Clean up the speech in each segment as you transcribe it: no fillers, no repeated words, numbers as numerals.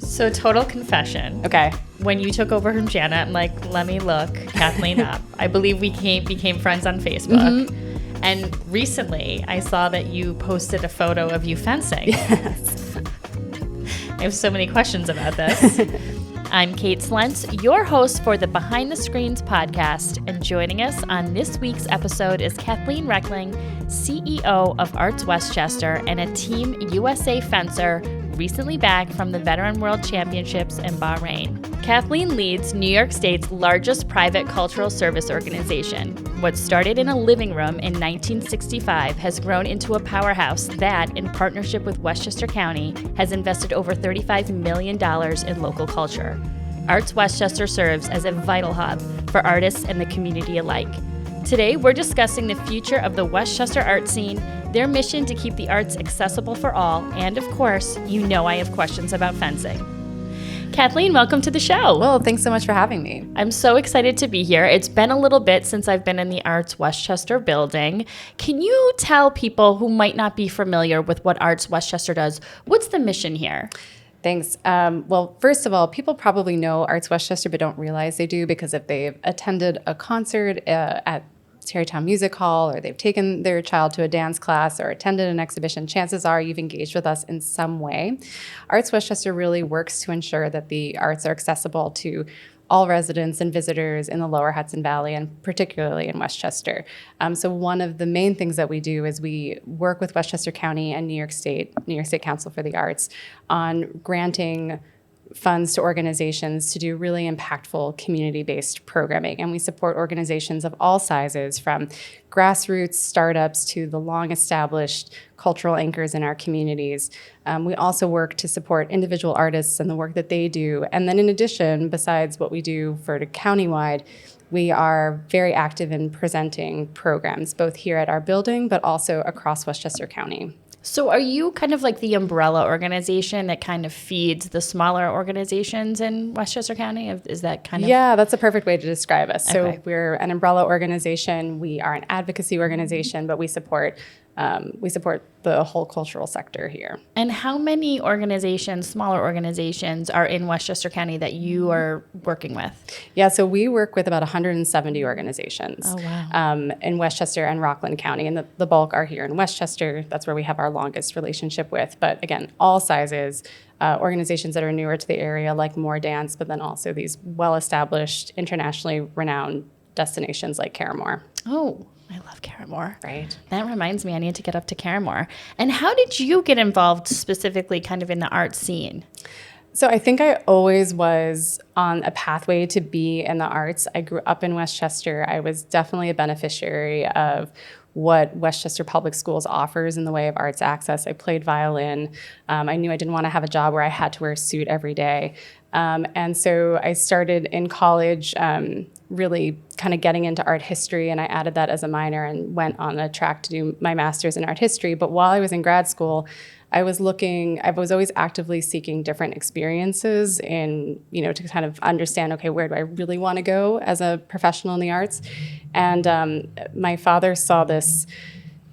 So total confession. Okay. When you took over from Jana, I'm like, let me look Kathleen up. I believe we became friends on Facebook. Mm-hmm. And recently I saw that you posted a photo of you fencing. Yes. I have so many questions about this. I'm Kate Schlientz, your host for the Behind the Screens podcast, and joining us on this week's episode is Kathleen Reckling, CEO of ArtsWestchester and a Team USA fencer recently back from the Veteran World Championships in Bahrain. Kathleen leads New York State's largest private cultural service organization. What started in a living room in 1965 has grown into a powerhouse that, in partnership with Westchester County, has invested over $35 million in local culture. ArtsWestchester serves as a vital hub for artists and the community alike. Today, we're discussing the future of the Westchester art scene, their mission to keep the arts accessible for all, and of course, you know I have questions about fencing. Kathleen, welcome to the show. Well, thanks so much for having me. I'm so excited to be here. It's been a little bit since I've been in the ArtsWestchester building. Can you tell people who might not be familiar with what ArtsWestchester does, what's the mission here? Thanks. Well, first of all, people probably know ArtsWestchester, but don't realize they do because if they've attended a concert at Tarrytown Music Hall, or they've taken their child to a dance class or attended an exhibition, chances are you've engaged with us in some way. ArtsWestchester really works to ensure that the arts are accessible to all residents and visitors in the lower Hudson Valley, and particularly in Westchester. So one of the main things that we do is we work with Westchester County and New York State Council for the Arts on granting funds to organizations to do really impactful community-based programming. And we support organizations of all sizes, from grassroots startups to the long-established cultural anchors in our communities. We also work to support individual artists and the work that they do. And then in addition, besides what we do for the countywide, we are very active in presenting programs, both here at our building, but also across Westchester County. So are you kind of like the umbrella organization that kind of feeds the smaller organizations in Westchester County? Is that kind of? Yeah, that's a perfect way to describe us. Okay. So we're an umbrella organization. We are an advocacy organization, but we support the whole cultural sector here. And how many organizations, smaller organizations, are in Westchester County that you are working with? Yeah, so we work with about 170 organizations. Oh, wow. In Westchester and Rockland County, and the bulk are here in Westchester. That's where we have our longest relationship with. But again, all sizes, organizations that are newer to the area, like More Dance, but then also these well-established, internationally renowned destinations like Caramore. Oh, I love Caramore. Right. That reminds me, I need to get up to Caramore. And how did you get involved specifically kind of in the art scene? So I think I always was on a pathway to be in the arts. I grew up in Westchester. I was definitely a beneficiary of what Westchester Public Schools offers in the way of arts access. I played violin. I knew I didn't want to have a job where I had to wear a suit every day. And so I started in college really kind of getting into art history, and I added that as a minor and went on a track to do my master's in art history. But while I was in grad school, I was always actively seeking different experiences to kind of understand, okay, where do I really want to go as a professional in the arts? And my father saw this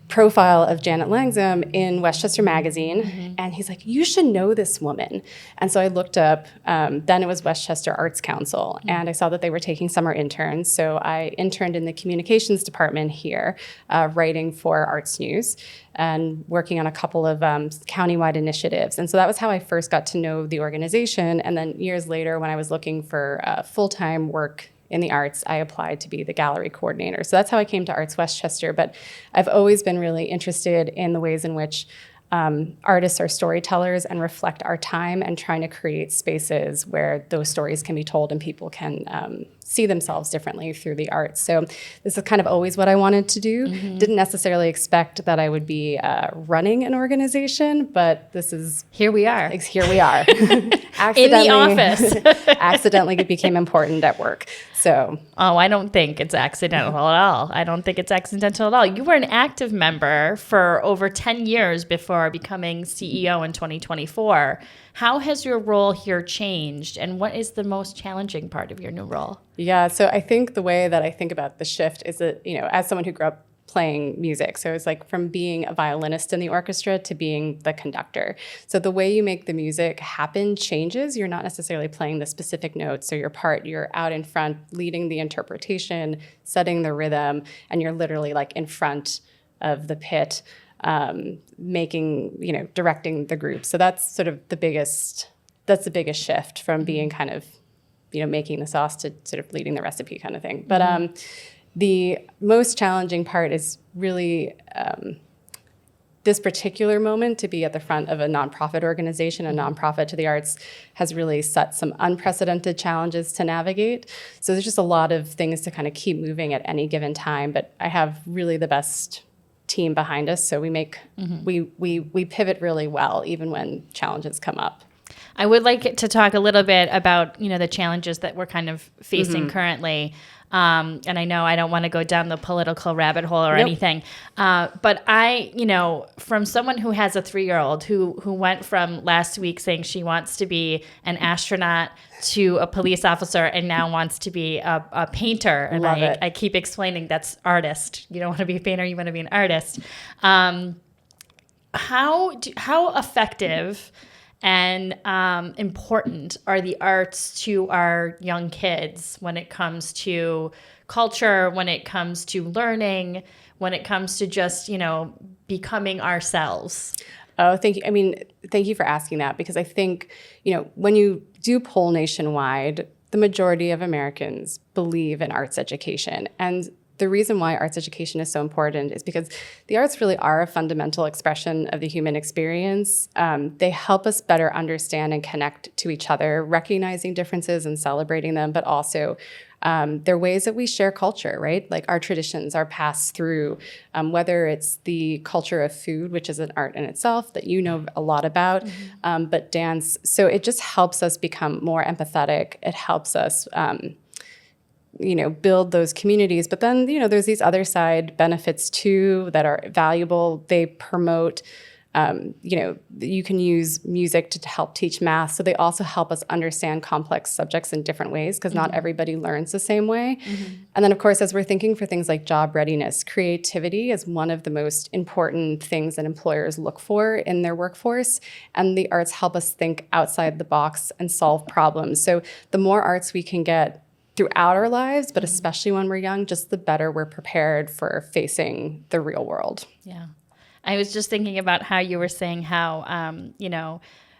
profile of Janet Langzam in Westchester Magazine, and he's like, you should know this woman. And so I looked up, then it was Westchester Arts Council, and I saw that they were taking summer interns. So I interned in the communications department here, writing for Arts News and working on a couple of countywide initiatives. And so that was how I first got to know the organization. And then years later, when I was looking for full-time work in the arts, I applied to be the gallery coordinator. So that's how I came to ArtsWestchester. But I've always been really interested in the ways in which artists are storytellers and reflect our time, and trying to create spaces where those stories can be told and people can see themselves differently through the arts. So this is kind of always what I wanted to do. Didn't necessarily expect that I would be running an organization, but Here we are. Here we are. In the office. Accidentally it became important at work. So. Oh, I don't think it's accidental at all. I don't think it's accidental at all. You were an active member for over 10 years before becoming CEO in 2024. How has your role here changed, and what is the most challenging part of your new role? Yeah, so I think the way that I think about the shift is that, as someone who grew up playing music. So it's like from being a violinist in the orchestra to being the conductor. So the way you make the music happen changes. You're not necessarily playing the specific notes or your part. You're out in front leading the interpretation, setting the rhythm, and you're literally like in front of the pit, directing the group. So that's sort of the biggest shift from being kind of, making the sauce to sort of leading the recipe kind of thing. But the most challenging part is really this particular moment to be at the front of a nonprofit organization. A nonprofit to the arts has really set some unprecedented challenges to navigate. So there's just a lot of things to kind of keep moving at any given time. But I have really the best team behind us, so we pivot really well even when challenges come up. I would like to talk a little bit about the challenges that we're kind of facing currently. And I know I don't want to go down the political rabbit hole or anything, but from someone who has a 3-year-old who went from last week saying she wants to be an astronaut to a police officer and now wants to be a painter. And I keep explaining that's artist. You don't want to be a painter, you want to be an artist. How effective and important are the arts to our young kids when it comes to culture, when it comes to learning, when it comes to just, becoming ourselves? Oh, thank you. I mean, thank you for asking that, because I think, when you do poll nationwide, the majority of Americans believe in arts education. And the reason why arts education is so important is because the arts really are a fundamental expression of the human experience. They help us better understand and connect to each other, recognizing differences and celebrating them, but also they're ways that we share culture, right? Like our traditions are passed through, whether it's the culture of food, which is an art in itself that you know a lot about, but dance. So it just helps us become more empathetic. It helps us build those communities. But then, there's these other side benefits too that are valuable. They promote, you can use music to help teach math. So they also help us understand complex subjects in different ways, because not everybody learns the same way. And then, of course, as we're thinking for things like job readiness, creativity is one of the most important things that employers look for in their workforce. And the arts help us think outside the box and solve problems. So the more arts we can get throughout our lives, but especially when we're young, just the better we're prepared for facing the real world. Yeah. I was just thinking about how you were saying how,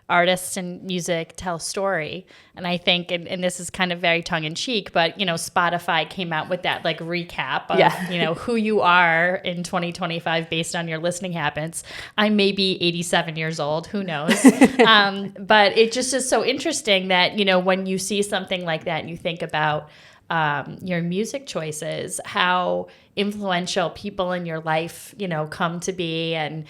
artists and music tell story. And I think, and this is kind of very tongue in cheek, but, Spotify came out with that like recap of, who you are in 2025 based on your listening habits. I may be 87 years old, who knows? But it just is so interesting that, when you see something like that and you think about your music choices, how influential people in your life, come to be, and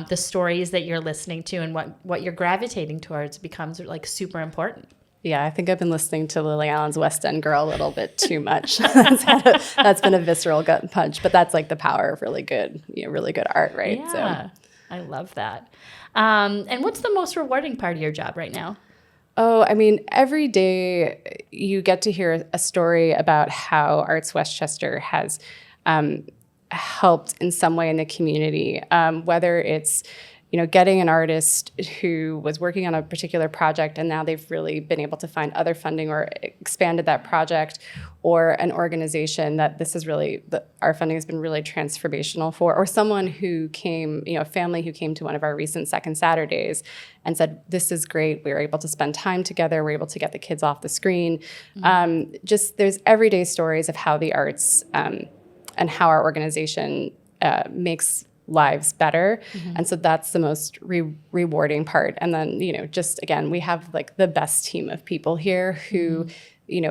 the stories that you're listening to and what you're gravitating towards becomes like super important. Yeah, I think I've been listening to Lily Allen's West End Girl a little bit too much. That's been a visceral gut punch, but that's like the power of really good art, right? Yeah, so. I love that. And what's the most rewarding part of your job right now? Oh, I mean, every day you get to hear a story about how ArtsWestchester has helped in some way in the community, whether it's, getting an artist who was working on a particular project and now they've really been able to find other funding or expanded that project, or an organization that this is really, our funding has been really transformational for, or someone who came, a family who came to one of our recent Second Saturdays and said, this is great, we were able to spend time together, we're able to get the kids off the screen. Just there's everyday stories of how the arts and how our organization makes lives better. And so that's the most rewarding part. And then, just again, we have like the best team of people here who,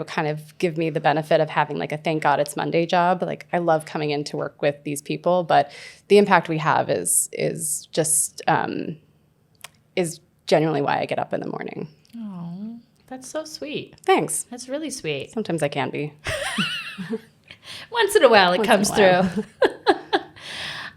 kind of give me the benefit of having like a thank God it's Monday job. Like I love coming in to work with these people, but the impact we have is genuonely why I get up in the morning. Oh, that's so sweet. Thanks. That's really sweet. Sometimes I can be. Once in a while it comes through.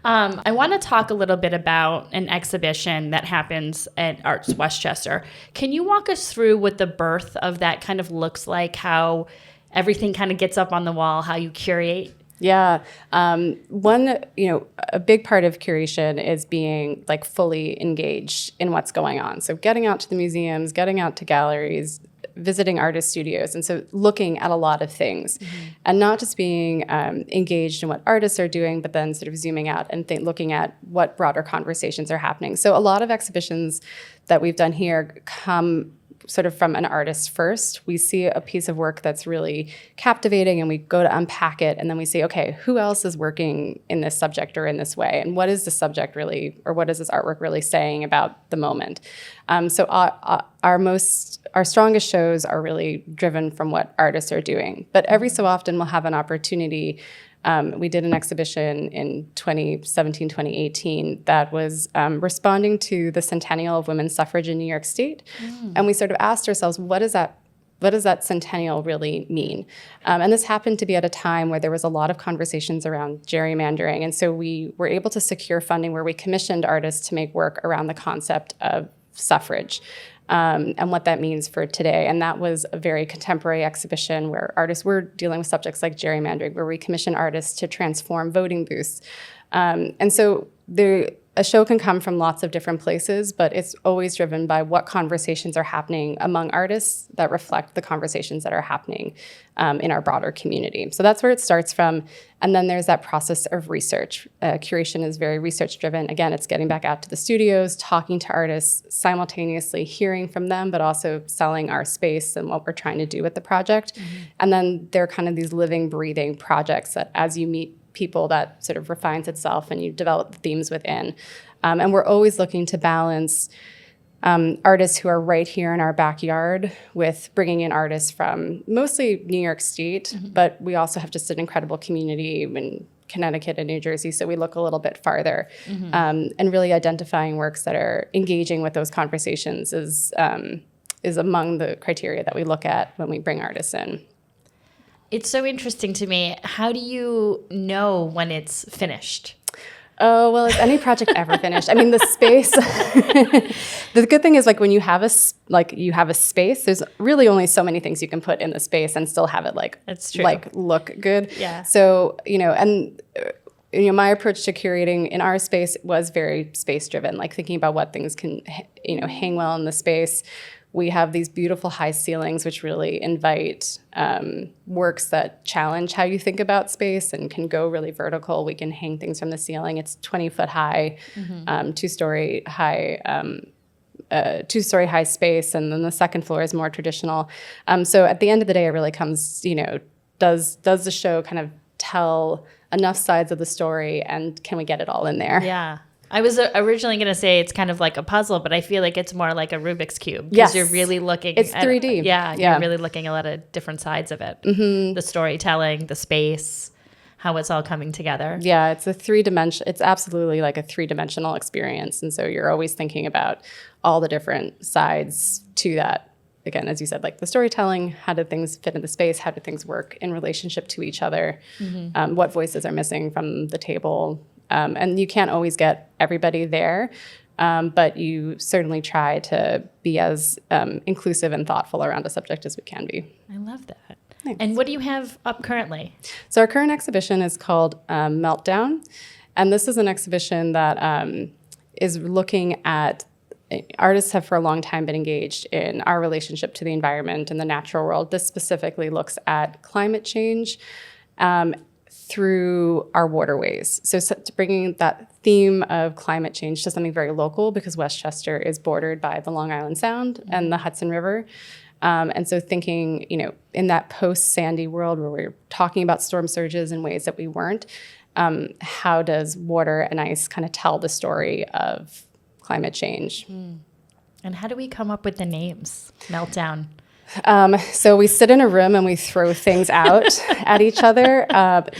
I want to talk a little bit about an exhibition that happens at ArtsWestchester. Can you walk us through what the birth of that kind of looks like, how everything kind of gets up on the wall, how you curate? Yeah. A big part of curation is being like fully engaged in what's going on. So getting out to the museums, getting out to galleries, visiting artist studios. And so looking at a lot of things and not just being engaged in what artists are doing, but then sort of zooming out and looking at what broader conversations are happening. So a lot of exhibitions that we've done here come sort of from an artist first. We see a piece of work that's really captivating and we go to unpack it, and then we see, okay, who else is working in this subject or in this way? And what is the subject really, or what is this artwork really saying about the moment? So our strongest shows are really driven from what artists are doing. But every so often we'll have an opportunity. We did an exhibition in 2017, 2018 that was responding to the centennial of women's suffrage in New York State. And we sort of asked ourselves, what does that centennial really mean? And this happened to be at a time where there was a lot of conversations around gerrymandering. And so we were able to secure funding where we commissioned artists to make work around the concept of suffrage. And what that means for today. And that was a very contemporary exhibition where artists were dealing with subjects like gerrymandering, where we commissioned artists to transform voting booths. And so a show can come from lots of different places, but it's always driven by what conversations are happening among artists that reflect the conversations that are happening in our broader community. So that's where it starts from. And then there's that process of research. Curation is very research-driven. Again, it's getting back out to the studios, talking to artists, simultaneously hearing from them, but also selling our space and what we're trying to do with the project. And then they're kind of these living, breathing projects that as you meet people, that sort of refines itself and you develop the themes within. And we're always looking to balance artists who are right here in our backyard with bringing in artists from mostly New York State, but we also have just an incredible community in Connecticut and New Jersey, so we look a little bit farther. And really identifying works that are engaging with those conversations is among the criteria that we look at when we bring artists in. It's so interesting to me. How do you know when it's finished? Oh, well, is any project ever finished? I mean, the space, the good thing is like when you have a space, there's really only so many things you can put in the space and still have it That's true. Look good. Yeah. So, my approach to curating in our space was very space driven, like thinking about what things can, hang well in the space. We have these beautiful high ceilings, which really invite works that challenge how you think about space and can go really vertical. We can hang things from the ceiling. It's 20-foot high, two-story high space, and then the second floor is more traditional. So at the end of the day, it really comes, does the show kind of tell enough sides of the story, and can we get it all in there? Yeah. I was originally going to say it's kind of like a puzzle, but I feel like it's more like a Rubik's Cube. Yes. Because you're really looking It's 3D. You're really looking at a lot of different sides of it. The storytelling, the space, how it's all coming together. Yeah, it's absolutely like a three-dimensional experience. And so you're always thinking about all the different sides to that. Again, as you said, like the storytelling, how do things fit in the space? How do things work in relationship to each other? What voices are missing from the table? And you can't always get everybody there, but you certainly try to be as inclusive and thoughtful around a subject as we can be. I love that. Thanks. And what do you have up currently? So our current exhibition is called Meltdown, and this is an exhibition that is looking at artists have for a long time been engaged in our relationship to the environment and the natural world. This specifically looks at climate change through our waterways. So bringing that theme of climate change to something very local, because Westchester is bordered by the Long Island Sound and the Hudson River. And so thinking, in that post-Sandy world where we're talking about storm surges in ways that we weren't, how does water and ice kind of tell the story of climate change? And how do we come up with the names? Meltdown. So we sit in a room and we throw things out at each other.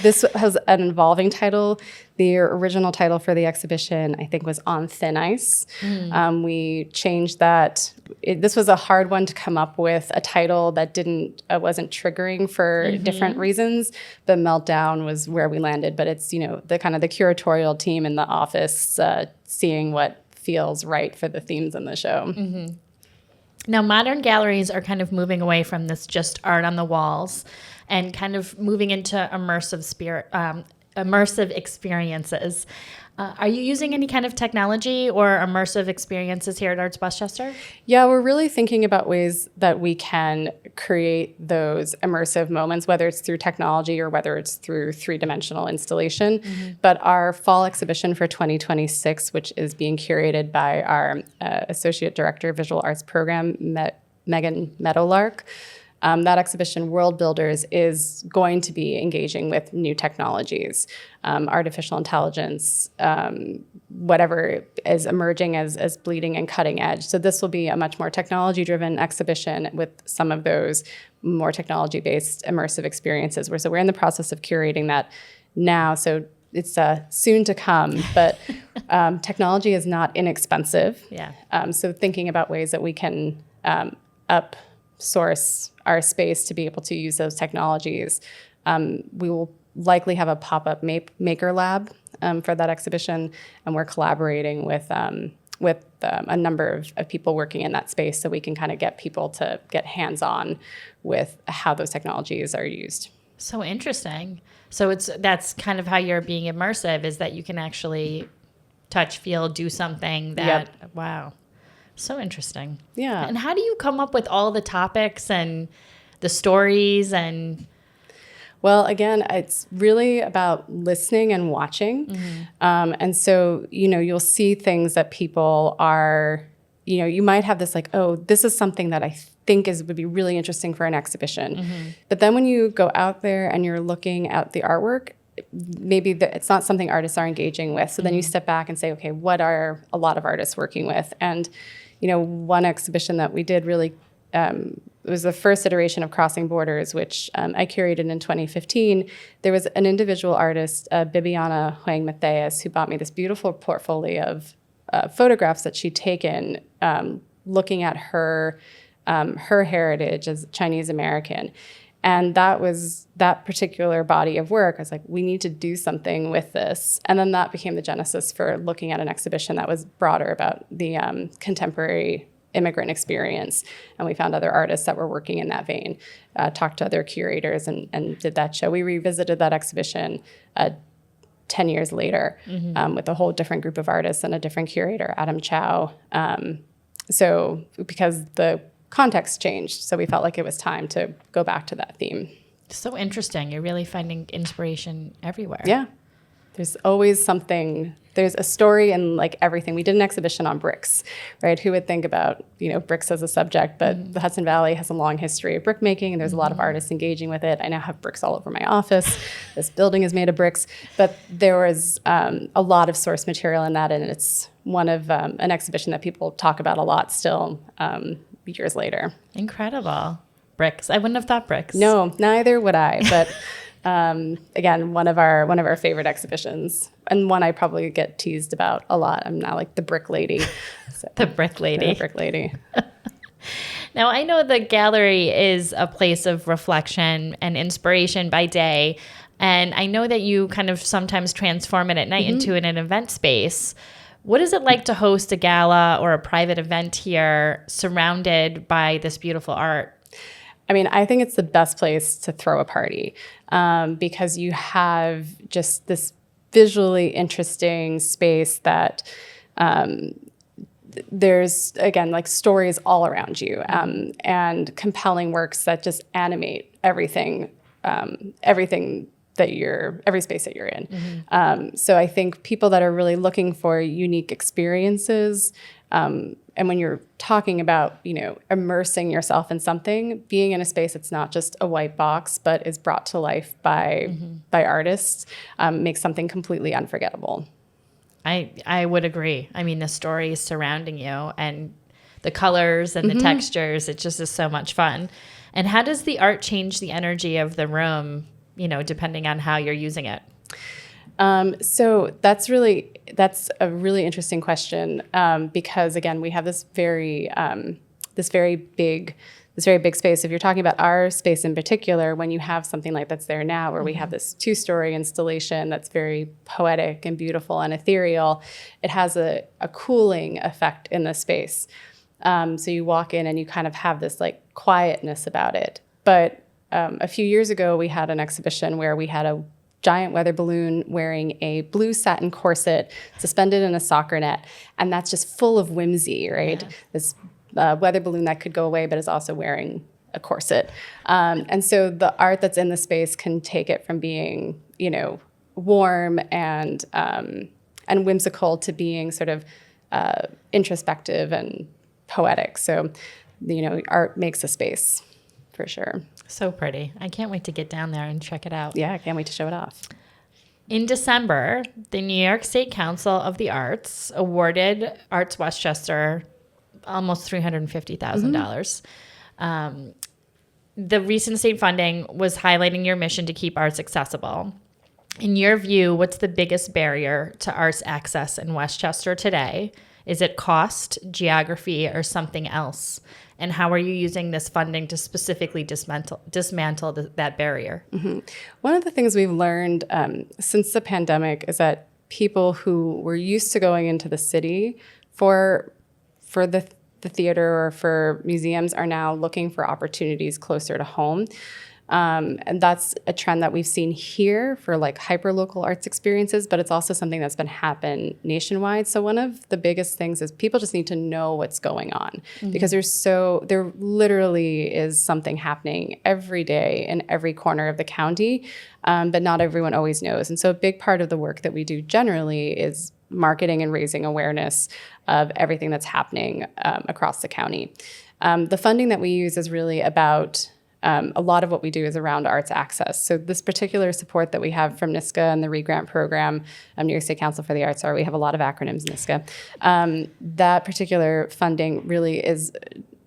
This has an evolving title. The original title for the exhibition, I think, was On Thin Ice. We changed that. This was a hard one to come up with, a title that wasn't triggering for different reasons. But Meltdown was where we landed. But it's, the kind of the curatorial team in the office seeing what feels right for the themes in the show. Now, modern galleries are kind of moving away from this just art on the walls and kind of moving into immersive experiences. Are you using any kind of technology or immersive experiences here at Arts Westchester? Yeah, we're really thinking about ways that we can create those immersive moments, whether it's through technology or whether it's through three-dimensional installation. But our fall exhibition for 2026, which is being curated by our Associate Director of Visual Arts Program, Megan Meadowlark, that exhibition, World Builders, is going to be engaging with new technologies, artificial intelligence, whatever is emerging as bleeding and cutting edge. So this will be a much more technology-driven exhibition with some of those more technology-based immersive experiences. So we're in the process of curating that now. So it's soon to come, but technology is not inexpensive. Yeah. So thinking about ways that we can upsource our space to be able to use those technologies. We will likely have a pop-up maker lab for that exhibition, and we're collaborating with a number of people working in that space so we can kind of get people to get hands-on with how those technologies are used. So interesting. So that's kind of how you're being immersive, is that you can actually touch, feel, do something that, Yep. Wow. So interesting. Yeah. And how do you come up with all the topics and the stories and... Well, again, it's really about listening and watching. And so, you'll see things that people are, you might have this like, oh, this is something that I think would be really interesting for an exhibition. But then when you go out there and you're looking at the artwork, maybe it's not something artists are engaging with. So then you step back and say, okay, what are a lot of artists working with? And, one exhibition that we did really, it was the first iteration of Crossing Borders, which I curated in 2015. There was an individual artist, Bibiana Huang Matthias, who bought me this beautiful portfolio of photographs that she'd taken looking at her heritage as Chinese American. And that particular body of work, I was like, we need to do something with this. And then that became the genesis for looking at an exhibition that was broader about the contemporary immigrant experience. And we found other artists that were working in that vein, talked to other curators and did that show. We revisited that exhibition 10 years later with a whole different group of artists and a different curator, Adam Chow. So because the context changed, so we felt like it was time to go back to that theme. So interesting. You're really finding inspiration everywhere. Yeah. There's always something. There's a story in like everything. We did an exhibition on bricks, right? Who would think about, bricks as a subject? But the Hudson Valley has a long history of brick making, and there's a lot of artists engaging with it. I now have bricks all over my office. This building is made of bricks. But there was a lot of source material in that, and it's one of an exhibition that people talk about a lot still years later. Incredible. Bricks. I wouldn't have thought bricks. No, neither would I. But again, one of our favorite exhibitions, and one I probably get teased about a lot. I'm now like the brick lady. So, the brick lady. The brick lady. Now, I know the gallery is a place of reflection and inspiration by day. And I know that you kind of sometimes transform it at night into an event space. What is it like to host a gala or a private event here surrounded by this beautiful art? I mean, I think it's the best place to throw a party because you have just this visually interesting space that there's, again, like stories all around you and compelling works that just animate everything every space that you're in. So I think people that are really looking for unique experiences, and when you're talking about, immersing yourself in something, being in a space that's not just a white box, but is brought to life by artists, makes something completely unforgettable. I would agree. I mean, the stories surrounding you and the colors and the textures, it just is so much fun. And how does the art change the energy of the room, depending on how you're using it? So that's a really interesting question because again, we have this very big space. If you're talking about our space in particular, when you have something like that's there now, where we have this 2-story installation that's very poetic and beautiful and ethereal, it has a cooling effect in the space. So you walk in and you kind of have this like quietness about it. But a few years ago, we had an exhibition where we had a giant weather balloon wearing a blue satin corset suspended in a soccer net. And that's just full of whimsy, right? Yeah. This weather balloon that could go away, but is also wearing a corset. And so the art that's in the space can take it from being, warm and whimsical to being sort of introspective and poetic. So, art makes a space for sure. So pretty. I can't wait to get down there and check it out. Yeah, I can't wait to show it off. In December, the New York State Council of the Arts awarded ArtsWestchester almost $350,000. The recent state funding was highlighting your mission to keep arts accessible. In your view, what's the biggest barrier to arts access in Westchester today? Is it cost, geography, or something else? And how are you using this funding to specifically dismantle that barrier? Mm-hmm. One of the things we've learned since the pandemic is that people who were used to going into the city for the theater or for museums are now looking for opportunities closer to home. And that's a trend that we've seen here for like hyper-local arts experiences, but it's also something that's been happening nationwide. So one of the biggest things is people just need to know what's going on because there literally is something happening every day in every corner of the county, but not everyone always knows. And so a big part of the work that we do generally is marketing and raising awareness of everything that's happening across the county. The funding that we use is really about a lot of what we do is around arts access. So this particular support that we have from NYSCA and the ReGrant program, New York State Council for the Arts, we have a lot of acronyms, NYSCA. That particular funding really is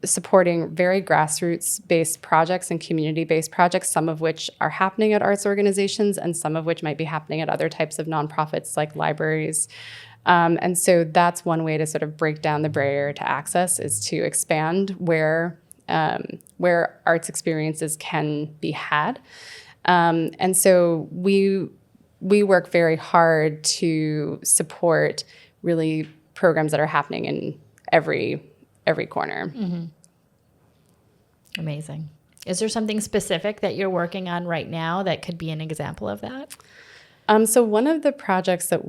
supporting very grassroots-based projects and community-based projects, some of which are happening at arts organizations and some of which might be happening at other types of nonprofits like libraries. And so that's one way to sort of break down the barrier to access is to expand where arts experiences can be had. And so we work very hard to support really programs that are happening in every corner. Mm-hmm. Amazing. Is there something specific that you're working on right now that could be an example of that? So one of the projects that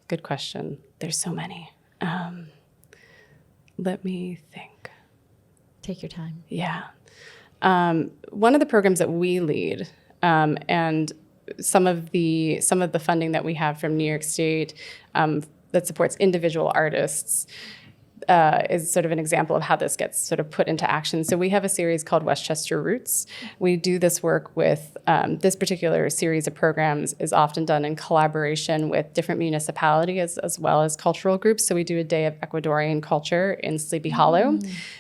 good question. There's so many. Let me think. Take your time. Yeah. One of the programs that we lead, and some of the funding that we have from New York State that supports individual artists is sort of an example of how this gets sort of put into action. So we have a series called Westchester Roots. We do this work with this particular series of programs is often done in collaboration with different municipalities as well as cultural groups. So we do a day of Ecuadorian culture in Sleepy Hollow.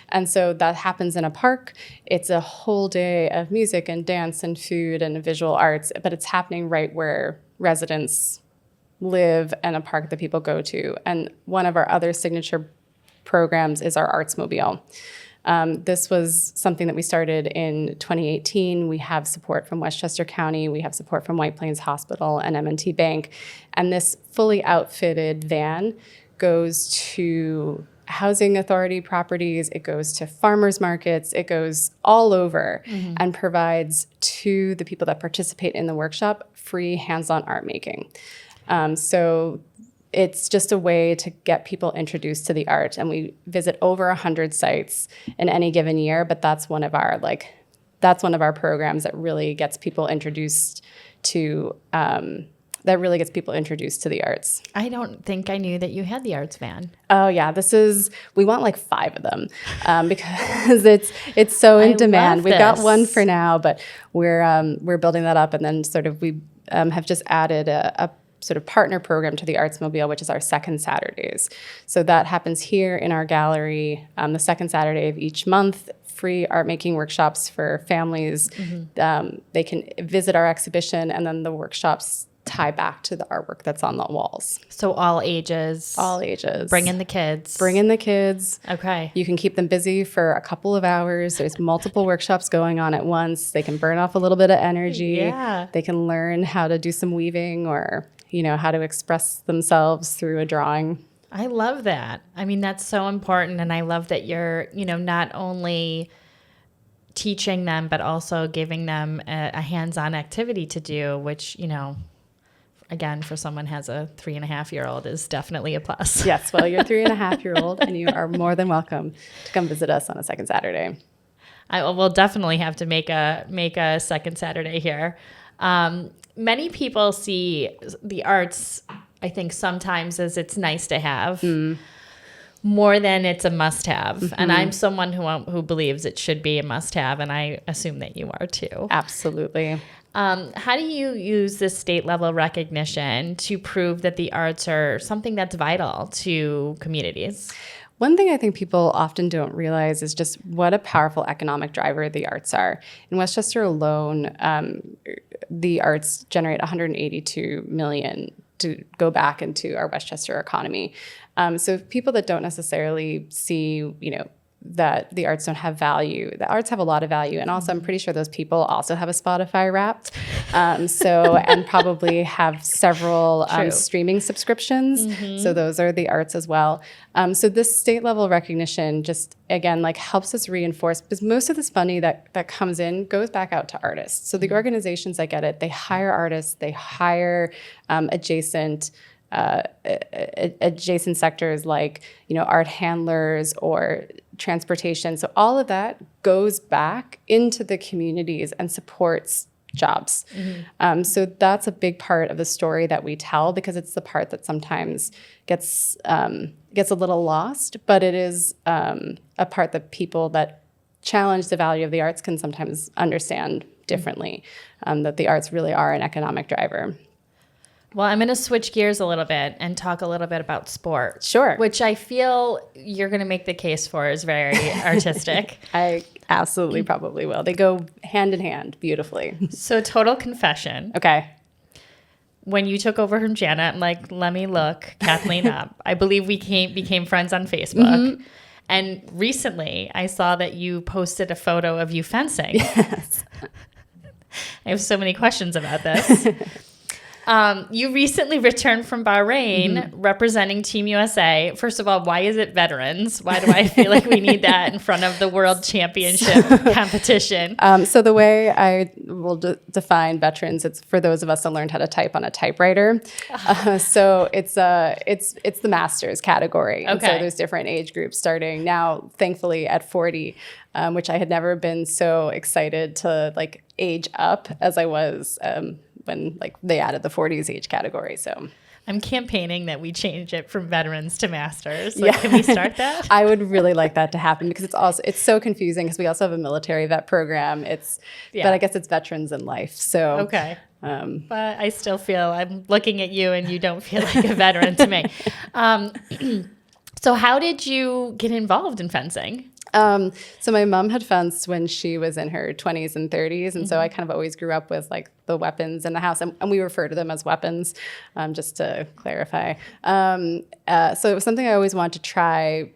And so that happens in a park. It's a whole day of music and dance and food and visual arts, but it's happening right where residents live and a park that people go to. And one of our other signature programs is our ArtsMobile. This was something that we started in 2018. We have support from Westchester County. We have support from White Plains Hospital and M&T Bank. And this fully outfitted van goes to housing authority properties. It goes to farmers markets. It goes all over and provides to the people that participate in the workshop free hands-on art making. So it's just a way to get people introduced to the art. And we visit over 100 sites in any given year, but that's one of our programs that really gets people introduced to the arts. I don't think I knew that you had the arts van. Oh yeah, we want like 5 of them because it's so in demand. We've got one for now, but we're building that up, and then sort of we have just added a sort of partner program to the ArtsMobile, which is our second Saturdays. So that happens here in our gallery the second Saturday of each month, free art making workshops for families. They can visit our exhibition, and then the workshops tie back to the artwork that's on the walls. So all ages. All ages. Bring in the kids. Bring in the kids. Okay. You can keep them busy for a couple of hours. There's multiple workshops going on at once. They can burn off a little bit of energy. Yeah. They can learn how to do some weaving or how to express themselves through a drawing. I love that. I mean, that's so important. And I love that you're, not only teaching them, but also giving them a hands-on activity to do, which, again, for someone who has a 3.5-year-old is definitely a plus. Yes, well, you're 3.5-year-old, and you are more than welcome to come visit us on a second Saturday. I will definitely have to make a second Saturday here. Many people see the arts, I think, sometimes as it's nice to have. More than it's a must-have. And I'm someone who believes it should be a must-have, and I assume that you are too. Absolutely. How do you use this state-level recognition to prove that the arts are something that's vital to communities? One thing I think people often don't realize is just what a powerful economic driver the arts are. In Westchester alone, the arts generate $182 million to go back into our Westchester economy. So people that don't necessarily see, that the arts don't have value, the arts have a lot of value. And also I'm pretty sure those people also have a Spotify Wrapped. And probably have several streaming subscriptions. So those are the arts as well. So this state level recognition just, again, helps us reinforce, because most of this funding that comes in goes back out to artists. So the organizations that get it, they hire artists, they hire adjacent sectors like, art handlers or transportation. So all of that goes back into the communities and supports jobs. So that's a big part of the story that we tell, because it's the part that sometimes gets a little lost, but it is a part that people that challenge the value of the arts can sometimes understand differently, that the arts really are an economic driver. Well, I'm going to switch gears a little bit and talk a little bit about sport. Sure. Which I feel you're going to make the case for is very artistic. I absolutely probably will. They go hand in hand beautifully. So total confession. Okay. When you took over from Janet, I'm like, let me look Kathleen up. I believe we became friends on Facebook. And recently I saw that you posted a photo of you fencing. Yes. I have so many questions about this. You recently returned from Bahrain representing Team USA. First of all, why is it veterans? Why do I feel like we need that in front of the world championship competition? So the way I will define veterans, it's for those of us that learned how to type on a typewriter. So it's the masters category. Okay. And so there's different age groups starting now, thankfully, at 40, which I had never been so excited to age up as I was when they added the 40s age category. So I'm campaigning that we change it from veterans to masters. Can we start that? I would really like that to happen, because it's so confusing, because we also have a military vet program. But I guess it's veterans in life. So okay. But I still feel, I'm looking at you and you don't feel like a veteran to me. So how did you get involved in fencing? So my mom had fenced when she was in her 20s and 30s. And so I kind of always grew up with the weapons in the house, and we refer to them as weapons, just to clarify. So it was something I always wanted to try.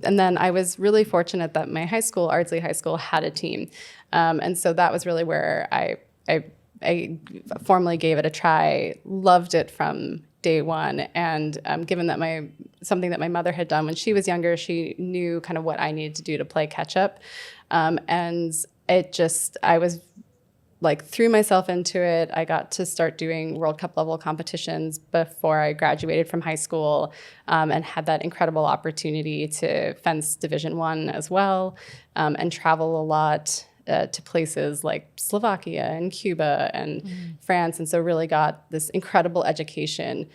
And then I was really fortunate that my high school, Ardsley High School, had a team. And so that was really where I formally gave it a try, loved it from day one. And given that something that my mother had done when she was younger, she knew kind of what I needed to do to play catch up. And I was threw myself into it. I got to start doing World Cup level competitions before I graduated from high school, and had that incredible opportunity to fence Division I as well, and travel a lot to places like Slovakia and Cuba and France. And so really got this incredible education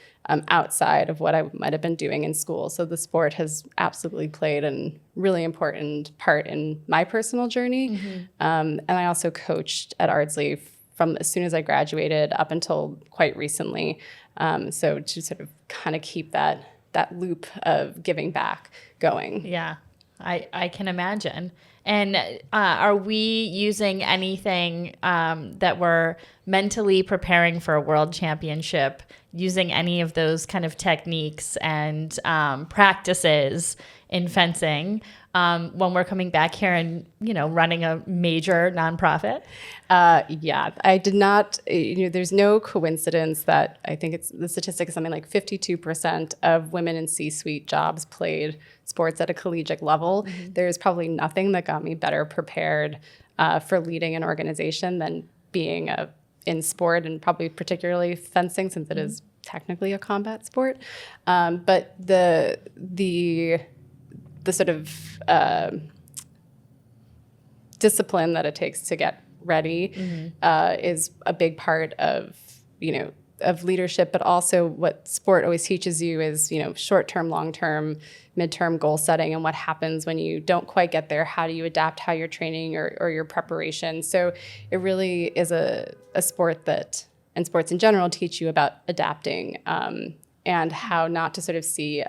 outside of what I might have been doing in school. So the sport has absolutely played a really important part in my personal journey. And I also coached at Ardsley from as soon as I graduated up until quite recently. So to sort of kind of keep that loop of giving back going. Yeah, I can imagine. And are we using anything that we're mentally preparing for a world championship, using any of those kind of techniques and practices in fencing when we're coming back here and, running a major nonprofit? Yeah, I did not, there's no coincidence that I think the statistic is something like 52% of women in C-suite jobs played sports at a collegiate level. Mm-hmm. There's probably nothing that got me better prepared for leading an organization than being in sport, and probably particularly fencing, since it is technically a combat sport. But the sort of discipline that it takes to get ready is a big part of leadership, but also what sport always teaches you is, short-term, long-term, mid-term goal setting, and what happens when you don't quite get there. How do you adapt how you're training or your preparation? So it really is a sport that, and sports in general, teach you about adapting and how not to sort of see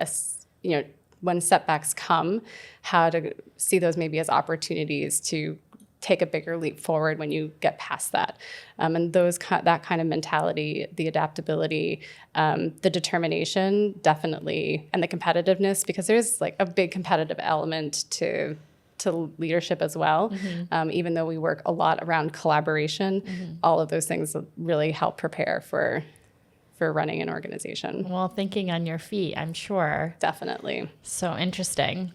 when setbacks come, how to see those maybe as opportunities to take a bigger leap forward when you get past that. And that kind of mentality, the adaptability, the determination, definitely, and the competitiveness, because there's like a big competitive element to leadership as well. Mm-hmm. Even though we work a lot around collaboration, all of those things really help prepare for running an organization. Well, thinking on your feet, I'm sure. Definitely. So interesting.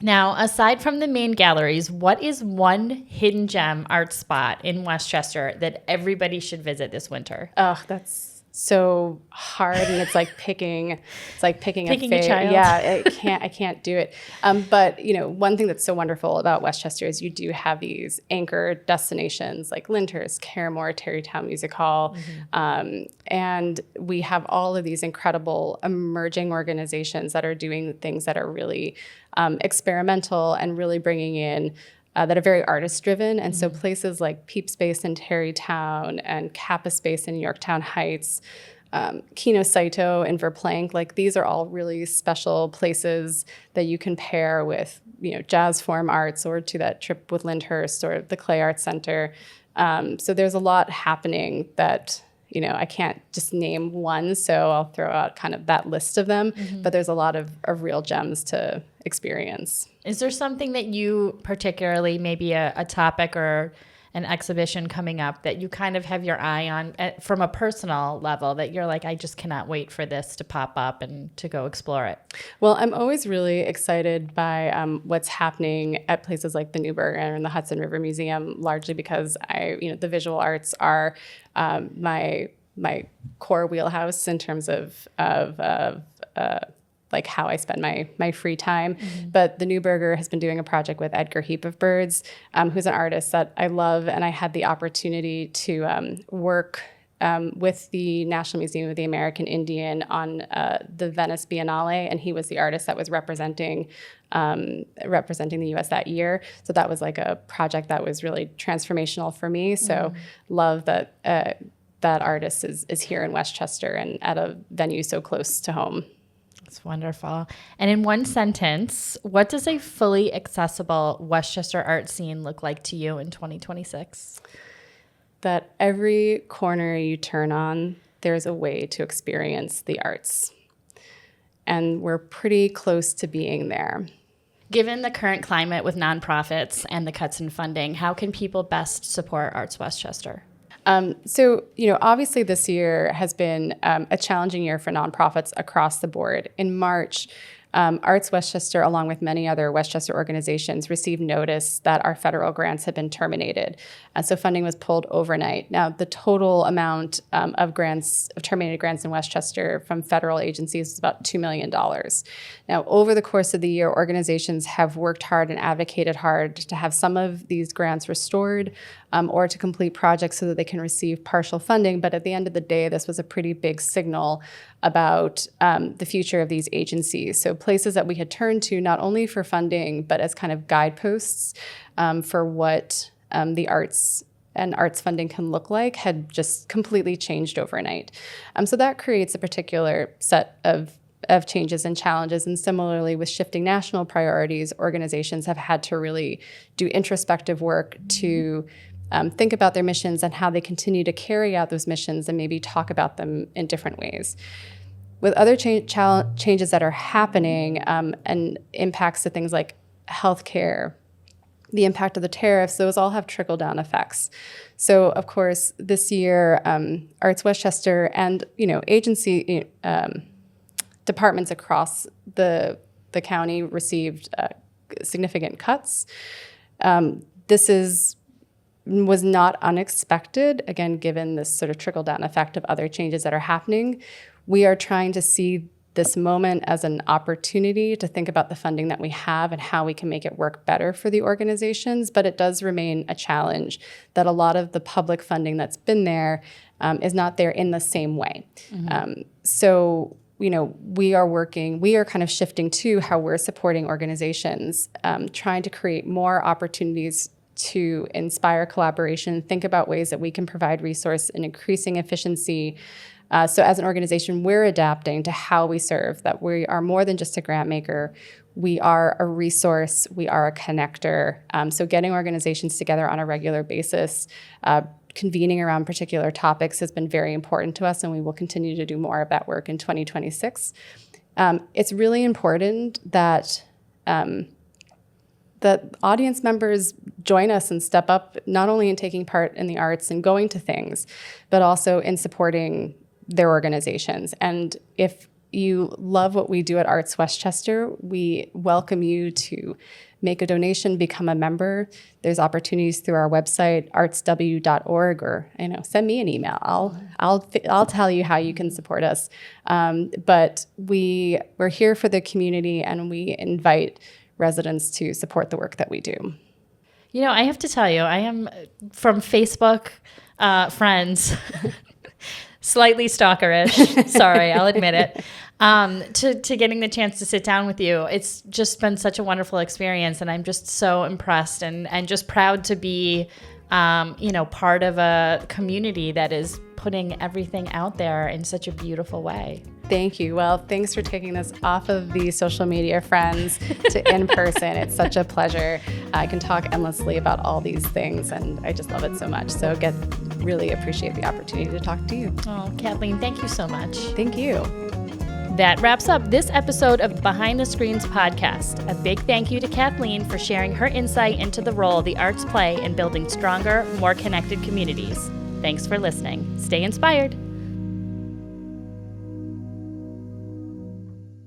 Now, aside from the main galleries, what is one hidden gem art spot in Westchester that everybody should visit this winter? Oh, that's so hard, and it's like picking a child. Yeah, I can't do it. But one thing that's so wonderful about Westchester is you do have these anchor destinations like Lyndhurst, Carramore, Tarrytown Music Hall, and we have all of these incredible emerging organizations that are doing things that are really experimental and really bringing in that are very artist-driven. And so places like Peep Space in Tarrytown and Kappa Space in Yorktown Heights, Kino Saito in Verplank, like these are all really special places that you can pair with, jazz form arts, or to that trip with Lyndhurst or the Clay Arts Center. So there's a lot happening that, I can't just name one, so I'll throw out kind of that list of them, but there's a lot of real gems to experience. Is there something that you particularly, maybe a topic or an exhibition coming up that you kind of have your eye on from a personal level that you're like, I just cannot wait for this to pop up and to go explore it? Well, I'm always really excited by what's happening at places like the Newburgh and the Hudson River Museum, largely because the visual arts are my core wheelhouse in terms of like how I spend my free time. But the Newburgh has been doing a project with Edgar Heap of Birds, who's an artist that I love, and I had the opportunity to work with the National Museum of the American Indian on the Venice Biennale, and he was the artist that was representing the U.S. that year. So that was like a project that was really transformational for me. So love that that artist is here in Westchester and at a venue so close to home. That's wonderful. And in one sentence, what does a fully accessible Westchester art scene look like to you in 2026? That every corner you turn on, there's a way to experience the arts. And we're pretty close to being there. Given the current climate with nonprofits and the cuts in funding, how can people best support Arts Westchester? So, obviously this year has been a challenging year for nonprofits across the board. In March, Arts Westchester, along with many other Westchester organizations, received notice that our federal grants had been terminated. So funding was pulled overnight. Now, the total amount of terminated grants in Westchester from federal agencies is about $2 million. Now, over the course of the year, organizations have worked hard and advocated hard to have some of these grants restored or to complete projects so that they can receive partial funding. But at the end of the day, this was a pretty big signal about the future of these agencies. So places that we had turned to not only for funding, but as kind of guideposts for what the arts and arts funding can look like had just completely changed overnight. So that creates a particular set of changes and challenges. And similarly, with shifting national priorities, organizations have had to really do introspective work to think about their missions and how they continue to carry out those missions and maybe talk about them in different ways. with other changes that are happening and impacts to things like healthcare, the impact of the tariffs, those all have trickle-down effects. So, of course, this year, ArtsWestchester and agency departments across the county received significant cuts. This was not unexpected, again, given this sort of trickle-down effect of other changes that are happening. We are trying to see this moment as an opportunity to think about the funding that we have and how we can make it work better for the organizations, but it does remain a challenge that a lot of the public funding that's been there is not there in the same way. Mm-hmm. So, we are kind of shifting to how we're supporting organizations, trying to create more opportunities to inspire collaboration, think about ways that we can provide resource and increasing efficiency. So as an organization, we're adapting to how we serve, that we are more than just a grant maker. We are a resource. We are a connector. So getting organizations together on a regular basis, convening around particular topics has been very important to us, and we will continue to do more of that work in 2026. It's really important that audience members join us and step up, not only in taking part in the arts and going to things, but also in supporting their organizations. And if you love what we do at ArtsWestchester, we welcome you to make a donation, become a member. There's opportunities through our website, artsw.org, or send me an email. I'll tell you how you can support us. But we're here for the community, and we invite residents to support the work that we do. I have to tell you, I am from Facebook friends, slightly stalkerish. Sorry, I'll admit it. To getting the chance to sit down with you, it's just been such a wonderful experience, and I'm just so impressed and just proud to be, part of a community that is putting everything out there in such a beautiful way. Thank you. Well, thanks for taking this off of the social media friends to in person. It's such a pleasure. I can talk endlessly about all these things, and I just love it so much. So really appreciate the opportunity to talk to you. Oh, Kathleen, thank you so much. Thank you. That wraps up this episode of Behind the Screens podcast. A big thank you to Kathleen for sharing her insight into the role the arts play in building stronger, more connected communities. Thanks for listening. Stay inspired.